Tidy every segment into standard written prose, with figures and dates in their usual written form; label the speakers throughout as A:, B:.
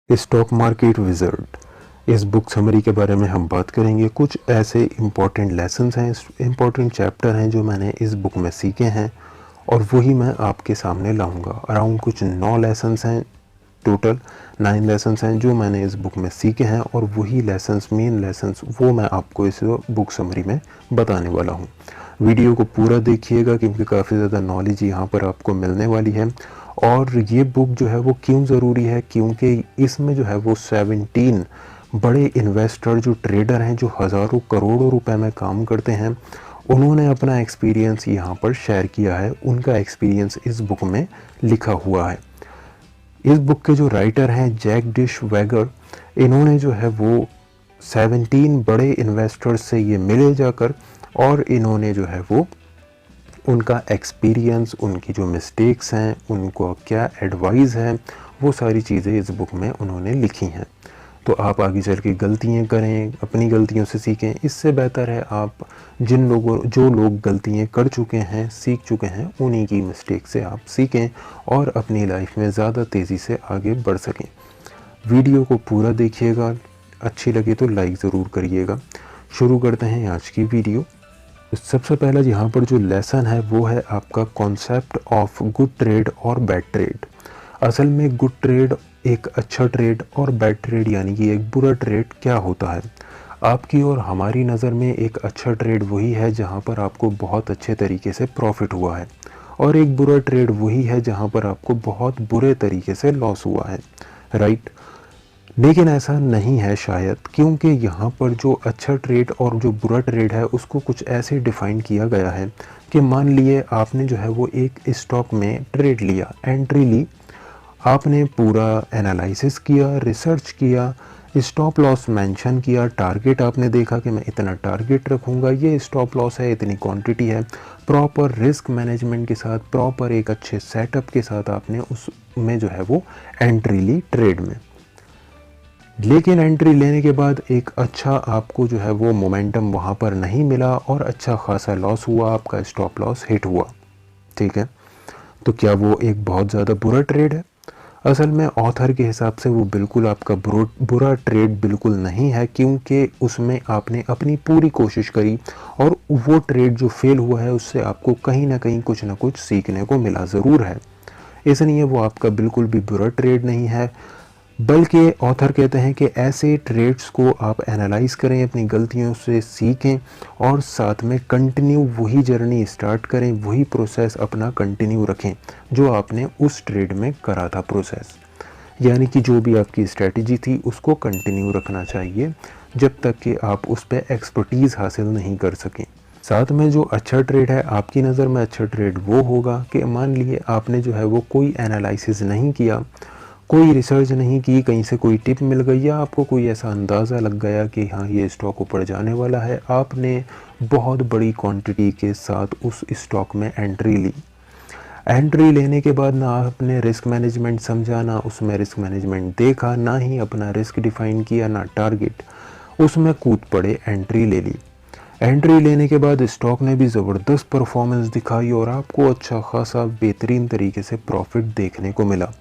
A: Stock market wizard. इस book summary के बारे में हम बात करेंगे। कुछ ऐसे इम्पॉर्टेंट लेसन्स हैं, इम्पॉर्टेंट चैप्टर हैं जो मैंने इस बुक में सीखे हैं और वही मैं आपके सामने लाऊंगा। अराउंड कुछ 9 लेसन्स हैं, टोटल 9 लेसन्स हैं जो मैंने इस बुक में सीखे हैं और वही लेसन्स, मेन लेसन्स, वो मैं आपको इस बुक समरी में बताने वाला हूँ। वीडियो को पूरा देखिएगा क्योंकि काफ़ी ज़्यादा नॉलेज यहाँ पर आपको मिलने वाली है। और ये बुक जो है वो क्यों ज़रूरी है, क्योंकि इसमें जो है वो 17 बड़े इन्वेस्टर जो ट्रेडर हैं, जो हज़ारों करोड़ों रुपए में काम करते हैं, उन्होंने अपना एक्सपीरियंस यहाँ पर शेयर किया है। उनका एक्सपीरियंस इस बुक में लिखा हुआ है। इस बुक के जो राइटर हैं जैकब वैगर, इन्होंने जो है वो 17 बड़े इन्वेस्टर्स से ये मिले जाकर और इन्होंने जो है वो उनका एक्सपीरियंस, उनकी जो मिस्टेक्स हैं, उनको क्या एडवाइस है, वो सारी चीज़ें इस बुक में उन्होंने लिखी हैं। तो आप आगे चल के गलतियाँ करें, अपनी गलतियों से सीखें। इससे बेहतर है आप जो लोग गलतियाँ कर चुके हैं, सीख चुके हैं, उन्हीं की मिस्टेक से आप सीखें और अपनी लाइफ में ज़्यादा तेज़ी से आगे बढ़ सकें। वीडियो को पूरा देखिएगा, अच्छी लगे तो लाइक ज़रूर करिएगा। शुरू करते हैं आज की वीडियो। सबसे पहला यहाँ पर जो लेसन है वो है आपका कॉन्सेप्ट ऑफ गुड ट्रेड और बैड ट्रेड। असल में गुड ट्रेड एक अच्छा ट्रेड और बैड ट्रेड यानी कि एक बुरा ट्रेड क्या होता है। आपकी और हमारी नज़र में एक अच्छा ट्रेड वही है जहाँ पर आपको बहुत अच्छे तरीके से प्रॉफिट हुआ है और एक बुरा ट्रेड वही है जहाँ पर आपको बहुत बुरे तरीके से लॉस हुआ है, राइट। लेकिन ऐसा नहीं है शायद, क्योंकि यहाँ पर जो अच्छा ट्रेड और जो बुरा ट्रेड है उसको कुछ ऐसे डिफ़ाइन किया गया है कि मान लिए आपने जो है वो एक स्टॉक में ट्रेड लिया, एंट्री ली, आपने पूरा एनालिसिस किया, रिसर्च किया, स्टॉप लॉस मेंशन किया, टारगेट आपने देखा कि मैं इतना टारगेट रखूँगा, ये स्टॉप लॉस है, इतनी क्वांटिटी है। प्रॉपर रिस्क मैनेजमेंट के साथ, प्रॉपर एक अच्छे सेटअप के साथ आपने उसमें जो है वो एंट्री ली ट्रेड में। लेकिन एंट्री लेने के बाद एक अच्छा आपको जो है वो मोमेंटम वहाँ पर नहीं मिला और अच्छा खासा लॉस हुआ, आपका स्टॉप लॉस हिट हुआ, ठीक है। तो क्या वो एक बहुत ज़्यादा बुरा ट्रेड है? असल में ऑथर के हिसाब से वो बिल्कुल आपका बुरा ट्रेड बिल्कुल नहीं है, क्योंकि उसमें आपने अपनी पूरी कोशिश करी और वो ट्रेड जो फेल हुआ है उससे आपको कहीं ना कहीं कुछ ना कुछ सीखने को मिला ज़रूर है। इसलिए वो आपका बिल्कुल भी बुरा ट्रेड नहीं है, बल्कि ऑथर कहते हैं कि ऐसे ट्रेड्स को आप एनालाइज करें, अपनी गलतियों से सीखें और साथ में कंटिन्यू वही जर्नी स्टार्ट करें, वही प्रोसेस अपना कंटिन्यू रखें जो आपने उस ट्रेड में करा था प्रोसेस। यानी कि जो भी आपकी स्ट्रेटजी थी उसको कंटिन्यू रखना चाहिए जब तक कि आप उस पर एक्सपर्टीज़ हासिल नहीं कर सकें। साथ में जो अच्छा ट्रेड है, आपकी नज़र में अच्छा ट्रेड वो होगा कि मान लिए आपने जो है वो कोई एनालिसिस नहीं किया, कोई रिसर्च नहीं की, कहीं से कोई टिप मिल गई या आपको कोई ऐसा अंदाज़ा लग गया कि हाँ ये स्टॉक ऊपर जाने वाला है, आपने बहुत बड़ी क्वांटिटी के साथ उस स्टॉक में एंट्री ली। एंट्री लेने के बाद ना आपने रिस्क मैनेजमेंट समझा, ना उसमें रिस्क मैनेजमेंट देखा, ना ही अपना रिस्क डिफ़ाइन किया, ना टारगेट, उसमें कूद पड़े, एंट्री ले ली। एंट्री लेने के बाद स्टॉक ने भी ज़बरदस्त परफॉर्मेंस दिखाई और आपको अच्छा खासा बेहतरीन तरीके से प्रॉफिट देखने को मिला।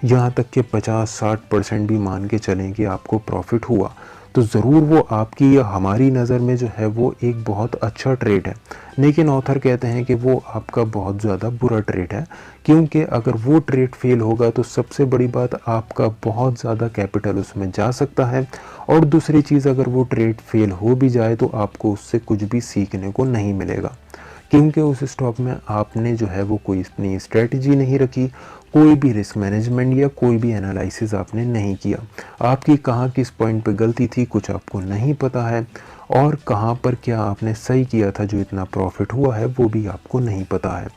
A: यहाँ तक कि 50-60% भी मान के चलें कि आपको प्रॉफिट हुआ, तो ज़रूर वो आपकी या हमारी नज़र में जो है वो एक बहुत अच्छा ट्रेड है। लेकिन ऑथर कहते हैं कि वो आपका बहुत ज़्यादा बुरा ट्रेड है, क्योंकि अगर वो ट्रेड फेल होगा तो सबसे बड़ी बात, आपका बहुत ज़्यादा कैपिटल उसमें जा सकता है और दूसरी चीज़, अगर वो ट्रेड फेल हो भी जाए तो आपको उससे कुछ भी सीखने को नहीं मिलेगा, क्योंकि उस स्टॉक में आपने जो है वो कोई अपनी स्ट्रेटजी नहीं रखी, कोई भी रिस्क मैनेजमेंट या कोई भी एनालिसिस आपने नहीं किया। आपकी कहाँ किस पॉइंट पे गलती थी कुछ आपको नहीं पता है और कहाँ पर क्या आपने सही किया था जो इतना प्रॉफिट हुआ है वो भी आपको नहीं पता है।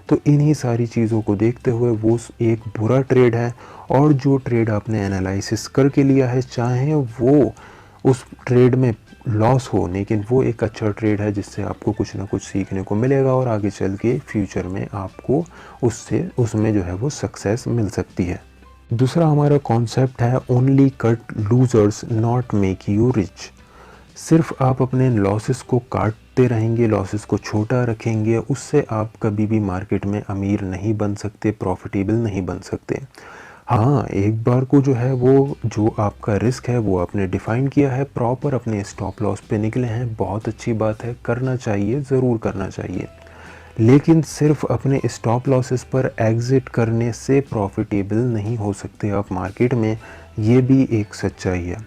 A: तो इन्हीं सारी चीज़ों को देखते हुए वो एक बुरा ट्रेड है और जो ट्रेड आपने एनालिसिस करके लिया है, चाहे वो उस ट्रेड में लॉस हो, लेकिन वो एक अच्छा ट्रेड है जिससे आपको कुछ ना कुछ सीखने को मिलेगा और आगे चल के फ्यूचर में आपको उसमें जो है वो सक्सेस मिल सकती है। दूसरा हमारा कॉन्सेप्ट है only cut losers not make you rich. सिर्फ आप अपने लॉसेस को काटते रहेंगे, लॉसेस को छोटा रखेंगे, उससे आप कभी भी मार्केट में अमीर नहीं बन सकते, प्रॉफिटेबल नहीं बन सकते। हाँ, एक बार को जो है वो जो आपका रिस्क है वो आपने डिफ़ाइन किया है, प्रॉपर अपने स्टॉप लॉस पे निकले हैं, बहुत अच्छी बात है, करना चाहिए, ज़रूर करना चाहिए। लेकिन सिर्फ अपने स्टॉप लॉसेस पर एग्ज़िट करने से प्रॉफ़िटेबल नहीं हो सकते आप मार्केट में, ये भी एक सच्चाई है,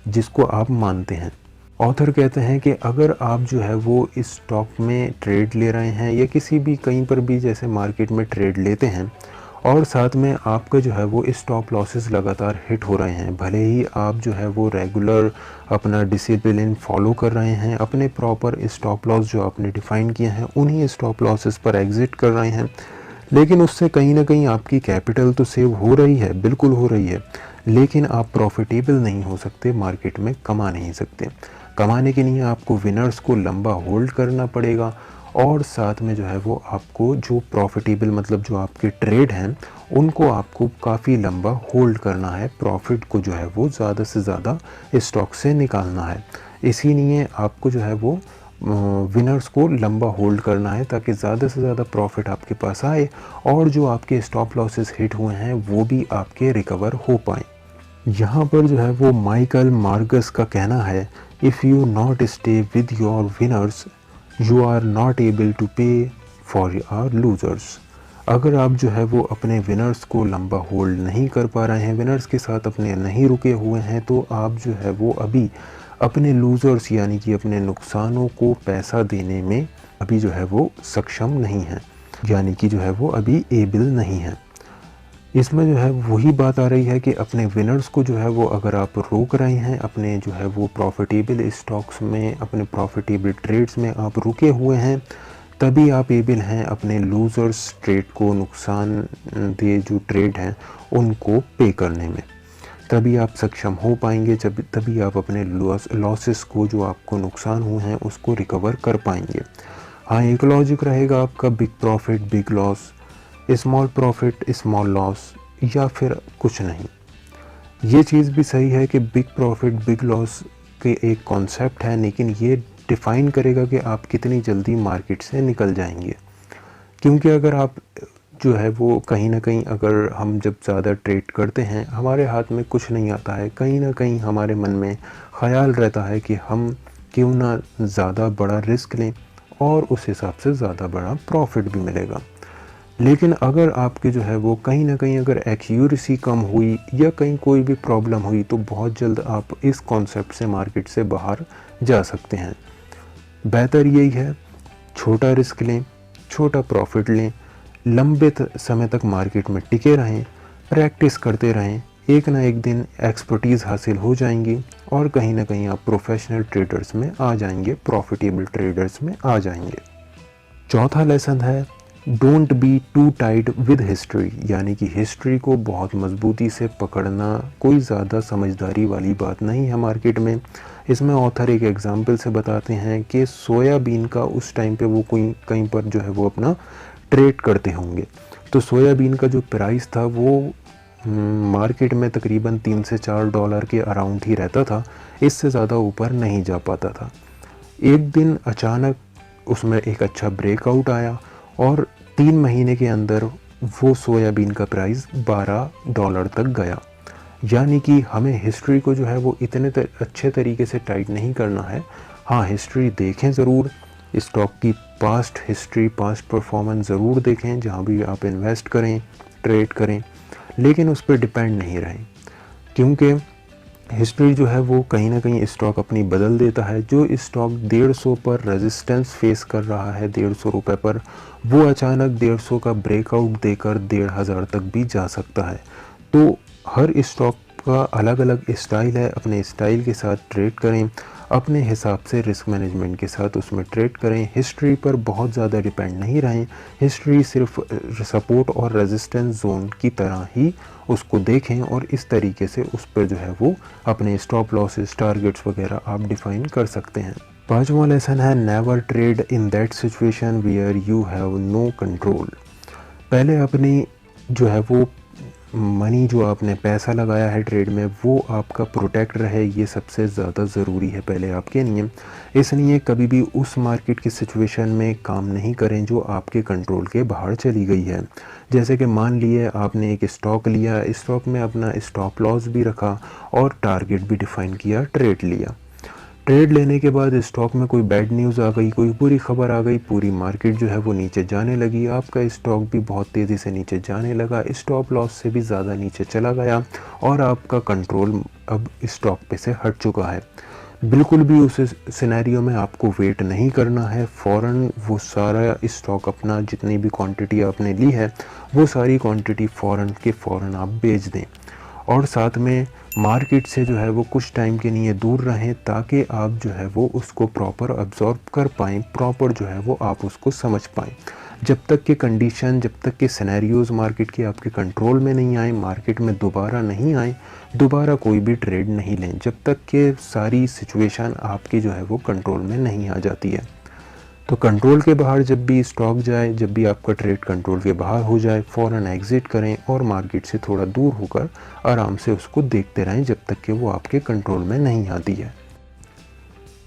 A: जिसको आप मानते हैं। ऑथर कहते हैं कि अगर आप जो है वो इस स्टॉक में ट्रेड ले रहे हैं या किसी भी कहीं पर भी जैसे मार्केट में ट्रेड लेते हैं और साथ में आपका जो है वो स्टॉप लॉसेस लगातार हिट हो रहे हैं, भले ही आप जो है वो रेगुलर अपना डिसिप्लिन फॉलो कर रहे हैं, अपने प्रॉपर स्टॉप लॉस जो आपने डिफ़ाइन किए हैं उन्हीं स्टॉप लॉसेस पर एग्ज़िट कर रहे हैं, लेकिन उससे कहीं ना कहीं आपकी कैपिटल तो सेव हो रही है, बिल्कुल हो रही है, लेकिन आप प्रॉफिटेबल नहीं हो सकते, मार्केट में कमा नहीं सकते। कमाने के लिए आपको विनर्स को लंबा होल्ड करना पड़ेगा और साथ में जो है वो आपको जो प्रॉफिटेबल मतलब जो आपके ट्रेड हैं उनको आपको काफ़ी लंबा होल्ड करना है, प्रॉफिट को जो है वो ज़्यादा से ज़्यादा स्टॉक से निकालना है। इसीलिए आपको जो है वो विनर्स को लंबा होल्ड करना है ताकि ज़्यादा से ज़्यादा प्रॉफिट आपके पास आए और जो आपके स्टॉप लॉसेस हिट हुए हैं वो भी आपके रिकवर हो पाएँ। यहाँ पर जो है वो माइकल मार्गस का कहना है, if you not stay with your winners you are not able to pay for your losers. अगर आप जो है वो अपने विनर्स को लंबा होल्ड नहीं कर पा रहे हैं, विनर्स के साथ अपने नहीं रुके हुए हैं, तो आप जो है वो अभी अपने लूज़र्स यानी कि अपने नुकसानों को पैसा देने में अभी जो है वो सक्षम नहीं हैं, यानी कि जो है वो अभी एबल नहीं हैं। इसमें जो है वही बात आ रही है कि अपने विनर्स को जो है वो अगर आप रोक रहे हैं, अपने जो है वो प्रॉफिटेबल स्टॉक्स में, अपने प्रॉफिटेबल ट्रेड्स में आप रुके हुए हैं, तभी आप एबल हैं अपने लूज़र्स ट्रेड को, नुकसान दे जो ट्रेड हैं उनको पे करने में, तभी आप सक्षम हो पाएंगे, जब तभी आप अपने लॉसेस को जो आपको नुकसान हुए हैं उसको रिकवर कर पाएंगे। हाँ, एक लॉजिक रहेगा आपका big profit big loss, small profit small loss, या फिर कुछ नहीं। ये चीज़ भी सही है कि बिग प्रॉफिट बिग लॉस के एक कॉन्सेप्ट है, लेकिन ये डिफ़ाइन करेगा कि आप कितनी जल्दी मार्केट से निकल जाएंगे। क्योंकि अगर आप जो है वो कहीं ना कहीं, अगर हम जब ज़्यादा ट्रेड करते हैं हमारे हाथ में कुछ नहीं आता है, कहीं ना कहीं हमारे मन में ख़याल रहता है कि हम क्यों ना ज़्यादा बड़ा रिस्क लें और उस हिसाब से ज़्यादा बड़ा प्रॉफिट भी मिलेगा। लेकिन अगर आपके जो है वो कहीं ना कहीं अगर एक्यूरेसी कम हुई या कहीं कोई भी प्रॉब्लम हुई तो बहुत जल्द आप इस कॉन्सेप्ट से मार्केट से बाहर जा सकते हैं। बेहतर यही है, छोटा रिस्क लें, छोटा प्रॉफिट लें, लंबे समय तक मार्केट में टिके रहें, प्रैक्टिस करते रहें, एक ना एक दिन एक्सपर्टीज़ हासिल हो जाएंगी और कहीं ना कहीं आप प्रोफेशनल ट्रेडर्स में आ जाएंगे, प्रॉफिटेबल ट्रेडर्स में आ जाएंगे। चौथा लेसन है, don't be too tied with history, यानी कि हिस्ट्री को बहुत मजबूती से पकड़ना कोई ज़्यादा समझदारी वाली बात नहीं है मार्केट में। इसमें ऑथर एक एग्जांपल से बताते हैं कि सोयाबीन का उस टाइम पे वो कोई कहीं पर जो है वो अपना ट्रेड करते होंगे, तो सोयाबीन का जो प्राइस था वो मार्केट में तकरीबन $3 से $4 के अराउंड ही रहता था, इससे ज़्यादा ऊपर नहीं जा पाता था। एक दिन अचानक उसमें एक अच्छा ब्रेकआउट आया और 3 महीने के अंदर वो सोयाबीन का प्राइस $12 तक गया। यानी कि हमें हिस्ट्री को जो है वो इतने अच्छे तरीके से टाइट नहीं करना है। हाँ, हिस्ट्री देखें ज़रूर, स्टॉक की पास्ट हिस्ट्री, पास्ट परफॉर्मेंस ज़रूर देखें जहाँ भी आप इन्वेस्ट करें, ट्रेड करें, लेकिन उस पर डिपेंड नहीं रहें, क्योंकि हिस्ट्री जो है वो कहीं ना कहीं स्टॉक अपनी बदल देता है। जो स्टॉक 150 पर रेजिस्टेंस फेस कर रहा है 150 रुपये पर, वो अचानक 150 का ब्रेकआउट देकर 1500 तक भी जा सकता है। तो हर स्टॉक का अलग अलग स्टाइल है, अपने स्टाइल के साथ ट्रेड करें, अपने हिसाब से रिस्क मैनेजमेंट के साथ उसमें ट्रेड करें। हिस्ट्री पर बहुत ज़्यादा डिपेंड नहीं रहें, हिस्ट्री सिर्फ सपोर्ट और रेजिस्टेंस जोन की तरह ही उसको देखें और इस तरीके से उस पर जो है वो अपने स्टॉप लॉसेस, टारगेट्स वगैरह आप डिफ़ाइन कर सकते हैं। पांचवा लेसन है, never trade in that situation where you have no control. पहले अपनी जो है वो मनी जो आपने पैसा लगाया है ट्रेड में वो आपका प्रोटेक्ट रहे, ये सबसे ज़्यादा ज़रूरी है पहले आपके लिए। इसलिए कभी भी उस मार्केट की सिचुएशन में काम नहीं करें जो आपके कंट्रोल के बाहर चली गई है। जैसे कि मान लिए आपने एक स्टॉक लिया, स्टॉक में अपना स्टॉप लॉस भी रखा और टारगेट भी डिफ़ाइन किया, ट्रेड लिया। ट्रेड लेने के बाद स्टॉक में कोई बैड न्यूज़ आ गई, कोई बुरी खबर आ गई, पूरी मार्केट जो है वो नीचे जाने लगी, आपका स्टॉक भी बहुत तेज़ी से नीचे जाने लगा, स्टॉप लॉस से भी ज़्यादा नीचे चला गया और आपका कंट्रोल अब स्टॉक पे से हट चुका है। बिल्कुल भी उस सिनेरियो में आपको वेट नहीं करना है, फ़ौरन वो सारा स्टॉक अपना जितनी भी क्वांटिटी आपने ली है वो सारी क्वांटिटी फ़ौरन के फ़ौरन आप बेच दें। और साथ में मार्केट से जो है वो कुछ टाइम के लिए दूर रहें ताकि आप जो है वो उसको प्रॉपर अब्ज़ॉर्ब कर पाएँ, प्रॉपर जो है वो आप उसको समझ पाएँ। जब तक कि कंडीशन, जब तक कि सिनेरियोज़ मार्केट के आपके कंट्रोल में नहीं आए, मार्केट में दोबारा नहीं आए, दोबारा कोई भी ट्रेड नहीं लें जब तक कि सारी सिचुएशन आपकी जो है वो कंट्रोल में नहीं आ जाती है। तो कंट्रोल के बाहर जब भी स्टॉक जाए, जब भी आपका ट्रेड कंट्रोल के बाहर हो जाए, फ़ौरन एग्ज़िट करें और मार्केट से थोड़ा दूर होकर आराम से उसको देखते रहें जब तक कि वो आपके कंट्रोल में नहीं आती है।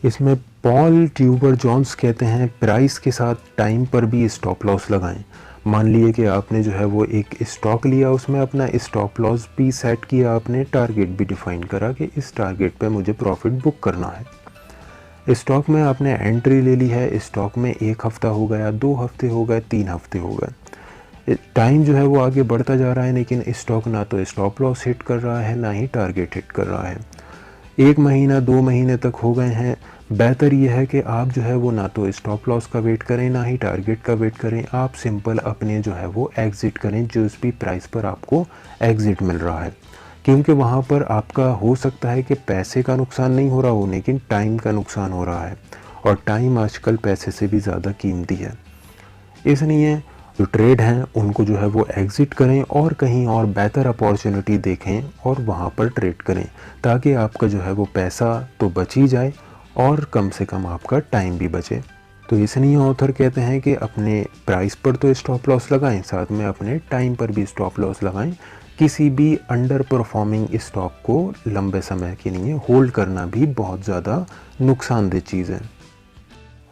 A: इसमें पॉल ट्यूबर जॉन्स कहते हैं प्राइस के साथ टाइम पर भी स्टॉप लॉस लगाएं। मान लिए कि आपने जो है वो एक स्टॉक लिया, उसमें अपना स्टॉप लॉस भी सेट किया, आपने टारगेट भी डिफ़ाइन करा कि इस टारगेट पे मुझे प्रॉफिट बुक करना है। स्टॉक में आपने एंट्री ले ली है, स्टॉक में 1 हफ़्ता हो गया, 2 हफ़्ते हो गए, 3 हफ़्ते हो गए, टाइम जो है वो आगे बढ़ता जा रहा है लेकिन स्टॉक ना तो स्टॉप लॉस हिट कर रहा है ना ही टारगेट हिट कर रहा है। 1 महीना 2 महीने तक हो गए हैं। बेहतर यह है कि आप जो है वो ना तो स्टॉप लॉस का वेट करें ना ही टारगेट का वेट करें, आप सिंपल अपने जो है वो एग्ज़िट करें जिस भी प्राइस पर आपको एग्ज़िट मिल रहा है, क्योंकि वहाँ पर आपका हो सकता है कि पैसे का नुकसान नहीं हो रहा हो लेकिन टाइम का नुकसान हो रहा है और टाइम आजकल पैसे से भी ज़्यादा कीमती है। इसलिए जो ट्रेड हैं उनको जो है वो एग्ज़िट करें और कहीं और बेहतर अपॉर्चुनिटी देखें और वहाँ पर ट्रेड करें ताकि आपका जो है वो पैसा तो बच ही जाए और कम से कम आपका टाइम भी बचे। तो इसलिए ऑथर कहते हैं कि अपने प्राइस पर तो स्टॉप लॉस लगाएं, साथ में अपने टाइम पर भी स्टॉप लॉस लगाएं। किसी भी अंडर परफॉर्मिंग स्टॉक को लंबे समय के लिए होल्ड करना भी बहुत ज़्यादा नुकसानदेह चीज़ है।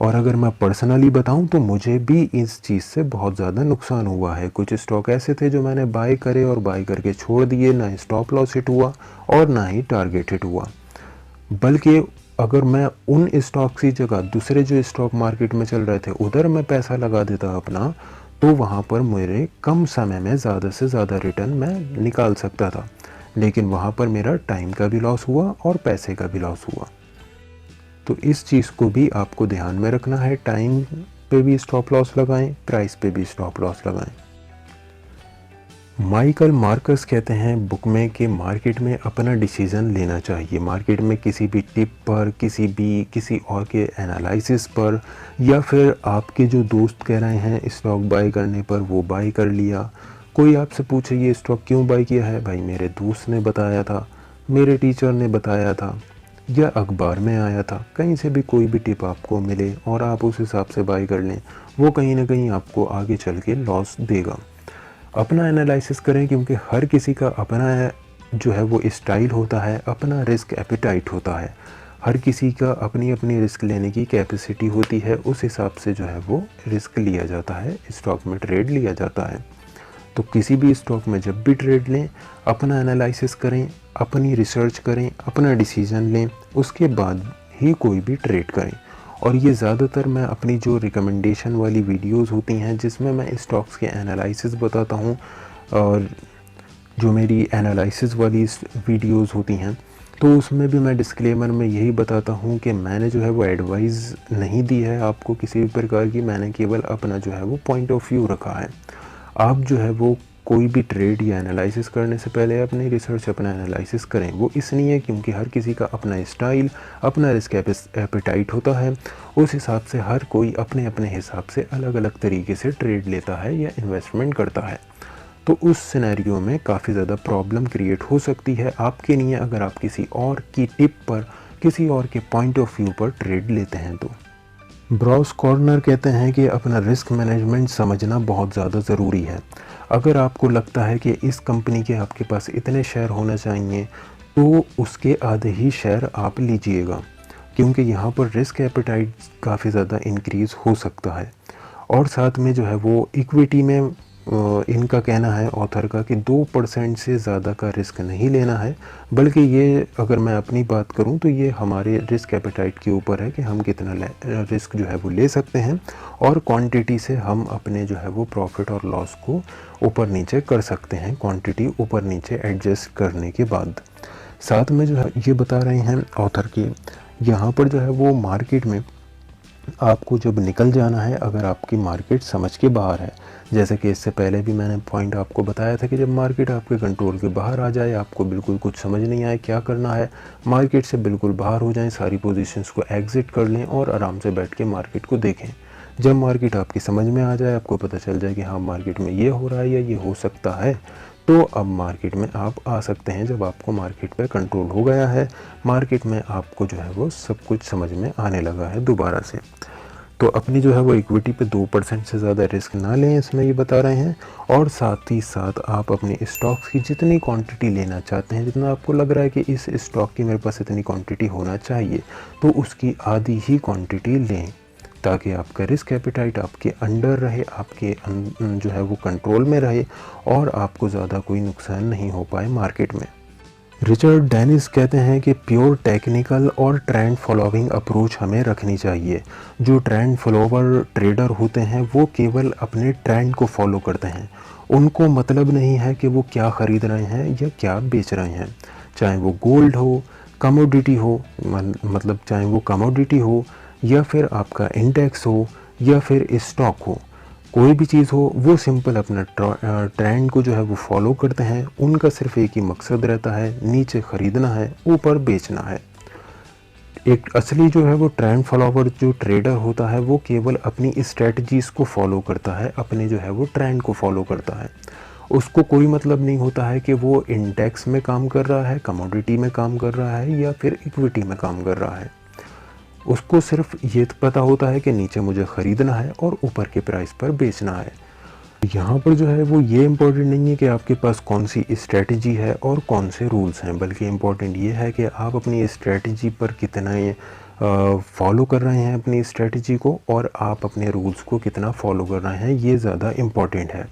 A: और अगर मैं पर्सनली बताऊं तो मुझे भी इस चीज़ से बहुत ज़्यादा नुकसान हुआ है। कुछ स्टॉक ऐसे थे जो मैंने बाय करे और बाय करके छोड़ दिए, ना स्टॉप लॉस हिट हुआ और ना ही टारगेट हिट हुआ। बल्कि अगर मैं उन स्टॉक की जगह दूसरे जो स्टॉक मार्केट में चल रहे थे उधर मैं पैसा लगा देता अपना, तो वहाँ पर मेरे कम समय में ज़्यादा से ज़्यादा रिटर्न मैं निकाल सकता था, लेकिन वहाँ पर मेरा टाइम का भी लॉस हुआ और पैसे का भी लॉस हुआ। तो इस चीज़ को भी आपको ध्यान में रखना है, टाइम पे भी स्टॉप लॉस लगाएं, प्राइस पे भी स्टॉप लॉस लगाएं। माइकल मार्कस कहते हैं बुक में कि मार्केट में अपना डिसीज़न लेना चाहिए। मार्केट में किसी भी टिप पर, किसी और के एनालिसिस पर, या फिर आपके जो दोस्त कह रहे हैं स्टॉक बाय करने पर वो बाय कर लिया। कोई आपसे पूछे ये स्टॉक क्यों बाय किया है, भाई मेरे दोस्त ने बताया था, मेरे टीचर ने बताया था, या अखबार में आया था। कहीं से भी कोई भी टिप आपको मिले और आप उस हिसाब से बाय कर लें, वो कहीं ना कहीं आपको आगे चल के लॉस देगा। अपना एनालिसिस करें, क्योंकि हर किसी का अपना जो है वो स्टाइल होता है, अपना रिस्क एपिटाइट होता है। हर किसी का अपनी अपनी रिस्क लेने की कैपेसिटी होती है, उस हिसाब से जो है वो रिस्क लिया जाता है, स्टॉक में ट्रेड लिया जाता है। तो किसी भी स्टॉक में जब भी ट्रेड लें, अपना एनालिसिस करें, अपनी रिसर्च करें, अपना डिसीज़न लें, उसके बाद ही कोई भी ट्रेड करें। और ये ज़्यादातर मैं अपनी जो रिकमेंडेशन वाली वीडियोस होती हैं जिसमें मैं स्टॉक्स के एनालिसिस बताता हूँ, और जो मेरी एनालिसिस वाली वीडियोस होती हैं तो उसमें भी मैं डिस्क्लेमर में यही बताता हूँ कि मैंने जो है वो एडवाइस नहीं दी है आपको किसी भी प्रकार की, मैंने केवल अपना जो है वो पॉइंट ऑफ व्यू रखा है। आप जो है वो कोई भी ट्रेड या एनालिसिस करने से पहले अपनी रिसर्च, अपना एनालिसिस करें। वो इसलिए क्योंकि हर किसी का अपना स्टाइल, अपना रिस्क एपिटाइट होता है। उस हिसाब से हर कोई अपने अपने हिसाब से अलग अलग तरीके से ट्रेड लेता है या इन्वेस्टमेंट करता है। तो उस सिनेरियो में काफ़ी ज़्यादा प्रॉब्लम क्रिएट हो सकती है आपके लिए अगर आप किसी और की टिप पर, किसी और के पॉइंट ऑफ व्यू पर ट्रेड लेते हैं तो। ब्राउज कॉर्नर कहते हैं कि अपना रिस्क मैनेजमेंट समझना बहुत ज़्यादा ज़रूरी है। अगर आपको लगता है कि इस कंपनी के आपके पास इतने शेयर होना चाहिए, तो उसके आधे ही शेयर आप लीजिएगा, क्योंकि यहाँ पर रिस्क एपेटाइट काफ़ी ज़्यादा इंक्रीज़ हो सकता है। और साथ में जो है वो इक्विटी में इनका कहना है ऑथर का कि 2% से ज़्यादा का रिस्क नहीं लेना है, बल्कि ये अगर मैं अपनी बात करूं तो ये हमारे रिस्क एपेटाइट के ऊपर है कि हम कितना रिस्क जो है वो ले सकते हैं, और क्वांटिटी से हम अपने जो है वो प्रॉफिट और लॉस को ऊपर नीचे कर सकते हैं, क्वांटिटी ऊपर नीचे एडजस्ट करने के बाद। साथ में जो है ये बता रहे हैं ऑथर के, यहाँ पर जो है वो मार्केट में आपको जब निकल जाना है, अगर आपकी मार्केट समझ के बाहर है, जैसे कि इससे पहले भी मैंने पॉइंट आपको बताया था कि जब मार्केट आपके कंट्रोल के बाहर आ जाए, आपको बिल्कुल कुछ समझ नहीं आए क्या करना है, मार्केट से बिल्कुल बाहर हो जाएं, सारी पोजीशंस को एग्जिट कर लें और आराम से बैठ के मार्केट को देखें। जब मार्केट आपकी समझ में आ जाए, आपको पता चल जाए कि हाँ मार्केट में ये हो रहा है या ये हो सकता है, तो अब मार्केट में आप आ सकते हैं। जब आपको मार्केट पे कंट्रोल हो गया है, मार्केट में आपको जो है वो सब कुछ समझ में आने लगा है दोबारा से, तो अपनी जो है वो इक्विटी पे 2% से ज़्यादा रिस्क ना लें, इसमें ये बता रहे हैं। और साथ ही साथ आप अपने स्टॉक्स की जितनी क्वांटिटी लेना चाहते हैं, जितना आपको लग रहा है कि इस स्टॉक की मेरे पास इतनी क्वांटिटी होना चाहिए, तो उसकी आधी ही क्वांटिटी लें, ताकि आपका रिस्क एपेटाइट आपके अंडर रहे, आपके जो है वो कंट्रोल में रहे, और आपको ज़्यादा कोई नुकसान नहीं हो पाए मार्केट में। रिचर्ड डेनिस कहते हैं कि प्योर टेक्निकल और ट्रेंड फॉलोइंग अप्रोच हमें रखनी चाहिए। जो ट्रेंड फॉलोवर ट्रेडर होते हैं वो केवल अपने ट्रेंड को फॉलो करते हैं, उनको मतलब नहीं है कि वो क्या ख़रीद रहे हैं या क्या बेच रहे हैं, चाहे वो गोल्ड हो, कमोडिटी हो, मतलब चाहे वो कमोडिटी हो या फिर आपका इंडेक्स हो या फिर स्टॉक हो, कोई भी चीज़ हो, वो सिंपल अपना ट्रेंड को जो है वो फॉलो करते हैं। उनका सिर्फ एक ही मकसद रहता है, नीचे ख़रीदना है, ऊपर बेचना है। एक असली जो है वो ट्रेंड फॉलोवर जो ट्रेडर होता है, वो केवल अपनी स्ट्रेटजीज़ को फॉलो करता है, अपने जो है वो ट्रेंड को फॉलो करता है। उसको कोई मतलब नहीं होता है कि वो इंडेक्स में काम कर रहा है, कमोडिटी में काम कर रहा है या फिर इक्विटी में काम कर रहा है। उसको सिर्फ ये पता होता है कि नीचे मुझे ख़रीदना है और ऊपर के प्राइस पर बेचना है। यहाँ पर जो है वो ये इम्पोर्टेंट नहीं है कि आपके पास कौन सी स्ट्रेटजी है और कौन से रूल्स हैं, बल्कि इम्पोर्टेंट ये है कि आप अपनी स्ट्रेटजी पर कितना फॉलो कर रहे हैं अपनी स्ट्रेटजी को, और आप अपने रूल्स को कितना फॉलो कर रहे हैं, ये ज़्यादा इम्पोर्टेंट है।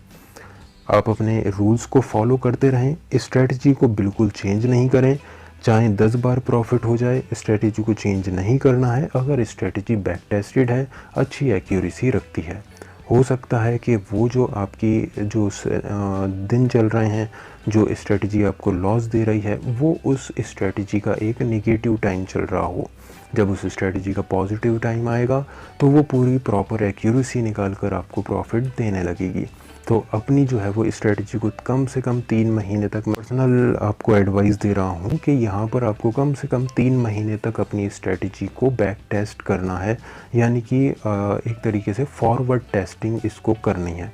A: आप अपने रूल्स को फॉलो करते रहें, स्ट्रेटजी को बिल्कुल चेंज नहीं करें, चाहे 10 बार प्रॉफिट हो जाए, स्ट्रेटजी को चेंज नहीं करना है। अगर स्ट्रेटजी बैक टेस्टेड है, अच्छी एक्यूरेसी रखती है, हो सकता है कि वो जो आपकी जो दिन चल रहे हैं, जो स्ट्रेटजी आपको लॉस दे रही है, वो उस स्ट्रेटजी का एक नेगेटिव टाइम चल रहा हो। जब उस स्ट्रेटजी का पॉजिटिव टाइम आएगा, तो वो पूरी प्रॉपर एक्यूरेसी निकाल कर आपको प्रॉफिट देने लगेगी। तो अपनी जो है वो स्ट्रेटजी को कम से कम 3 महीने तक, पर्सनल आपको एडवाइस दे रहा हूँ कि यहाँ पर आपको कम से कम 3 महीने तक अपनी स्ट्रेटजी को बैक टेस्ट करना है, यानी कि एक तरीके से फॉरवर्ड टेस्टिंग इसको करनी है।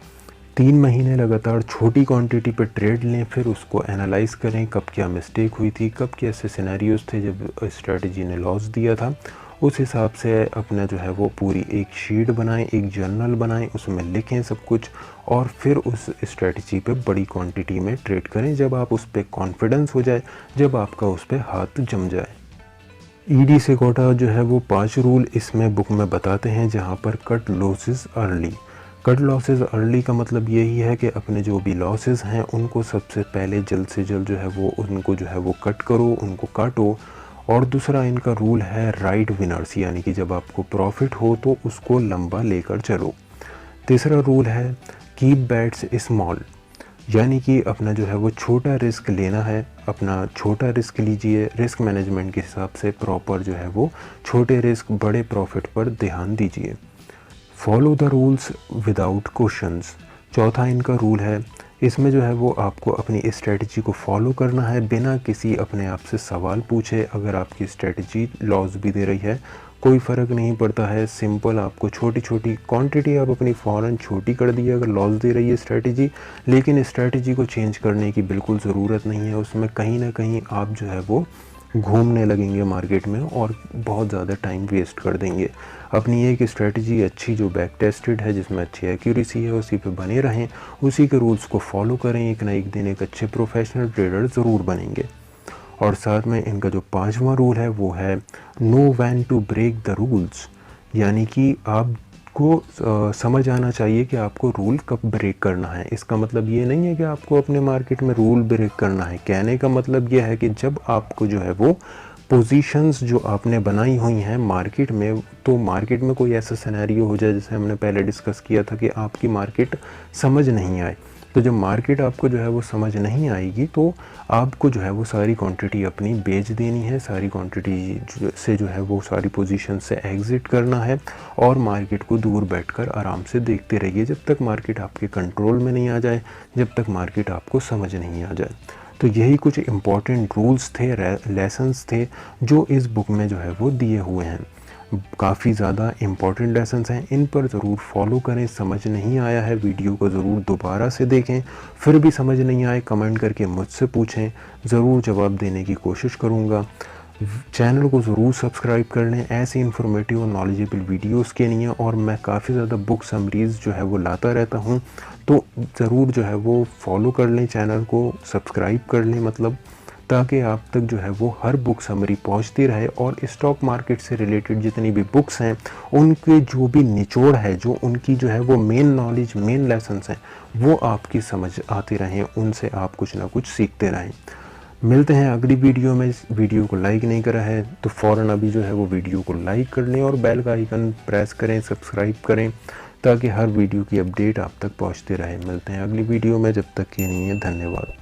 A: 3 महीने लगातार छोटी क्वांटिटी पर ट्रेड लें, फिर उसको एनालाइज करें, कब क्या मिस्टेक हुई थी, कब के ऐसे सिनेरियोज थे जब स्ट्रेटजी ने लॉस दिया था, उस हिसाब से अपना जो है वो पूरी एक शीट बनाएं, एक जर्नल बनाएं, उसमें लिखें सब कुछ, और फिर उस स्ट्रेटजी पे बड़ी क्वांटिटी में ट्रेड करें जब आप उस पर कॉन्फिडेंस हो जाए, जब आपका उस पर हाथ जम जाए। ईडी सेकोटा जो है वो 5 रूल इसमें बुक में बताते हैं, जहाँ पर cut losses early. Cut losses early का मतलब यही है कि अपने जो भी लॉसेस हैं उनको सबसे पहले जल्द से जल्द जो है वो उनको जो है वो कट करो, उनको काटो। और दूसरा इनका रूल है राइड विनर्स, यानी कि जब आपको प्रॉफिट हो तो उसको लंबा लेकर चलो। तीसरा रूल है कीप बेट्स स्मॉल, यानी कि अपना जो है वो छोटा रिस्क लेना है, अपना छोटा रिस्क लीजिए, रिस्क मैनेजमेंट के हिसाब से प्रॉपर जो है वो छोटे रिस्क बड़े प्रॉफिट पर ध्यान दीजिए। Follow the rules without questions, चौथा इनका रूल है। इसमें जो है वो आपको अपनी स्ट्रेटजी को फॉलो करना है बिना किसी अपने आप से सवाल पूछे। अगर आपकी स्ट्रेटजी लॉस भी दे रही है, कोई फ़र्क नहीं पड़ता है, सिंपल आपको छोटी छोटी क्वांटिटी आप अपनी फ़ौरन छोटी कर दी अगर लॉस दे रही है स्ट्रेटजी, लेकिन स्ट्रेटजी को चेंज करने की बिल्कुल ज़रूरत नहीं है। उसमें कहीं ना कहीं आप जो है वो घूमने लगेंगे मार्केट में और बहुत ज़्यादा टाइम वेस्ट कर देंगे। अपनी एक स्ट्रेटजी अच्छी जो बैक टेस्टेड है, जिसमें अच्छी एक्यूरेसी है, उसी पे बने रहें, उसी के रूल्स को फॉलो करें। एक ना एक दिन एक अच्छे प्रोफेशनल ट्रेडर ज़रूर बनेंगे। और साथ में इनका जो 5वां रूल है वो है know when to break the rules, यानी कि आपको समझ आना चाहिए कि आपको रूल कब ब्रेक करना है। इसका मतलब ये नहीं है कि आपको अपने मार्केट में रूल ब्रेक करना है। कहने का मतलब ये है कि जब आपको जो है वो पोजीशंस जो आपने बनाई हुई हैं मार्केट में, तो मार्केट में कोई ऐसा सिनेरियो हो जाए, जैसे हमने पहले डिस्कस किया था कि आपकी मार्केट समझ नहीं आए, तो जब मार्केट आपको जो है वो समझ नहीं आएगी तो आपको जो है वो सारी क्वांटिटी अपनी बेच देनी है, सारी क्वांटिटी से जो है वो सारी पोजीशन से एग्ज़िट करना है और मार्केट को दूर बैठकर आराम से देखते रहिए जब तक मार्केट आपके कंट्रोल में नहीं आ जाए, जब तक मार्केट आपको समझ नहीं आ जाए। तो यही कुछ इम्पॉर्टेंट रूल्स थे, लेसन्स थे जो इस बुक में जो है वो दिए हुए हैं। काफ़ी ज़्यादा इम्पॉर्टेंट लेसन्स हैं, इन पर ज़रूर फॉलो करें। समझ नहीं आया है वीडियो को ज़रूर दोबारा से देखें, फिर भी समझ नहीं आए कमेंट करके मुझसे पूछें, ज़रूर जवाब देने की कोशिश करूँगा। चैनल को ज़रूर सब्सक्राइब कर लें ऐसी इन्फॉर्मेटिव और नॉलेजेबल वीडियोस के लिए, और मैं काफ़ी ज़्यादा बुक समरीज़ जो है वो लाता रहता हूँ, तो ज़रूर जो है वो फॉलो कर लें, चैनल को सब्सक्राइब कर लें, मतलब ताकि आप तक जो है वो हर बुक समरी पहुंचती रहे और स्टॉक मार्केट से रिलेटेड जितनी भी बुक्स हैं उनके जो भी निचोड़ है, जो उनकी जो है वो मेन नॉलेज, मेन लेसन्स हैं, वो आपकी समझ आते रहें, उनसे आप कुछ ना कुछ सीखते रहें। मिलते हैं अगली वीडियो में। इस वीडियो को लाइक नहीं करा है तो फ़ौरन अभी जो है वो वीडियो को लाइक कर लें और बेल का आइकन प्रेस करें, सब्सक्राइब करें, ताकि हर वीडियो की अपडेट आप तक पहुंचते रहे। मिलते हैं अगली वीडियो में, जब तक के लिए धन्यवाद।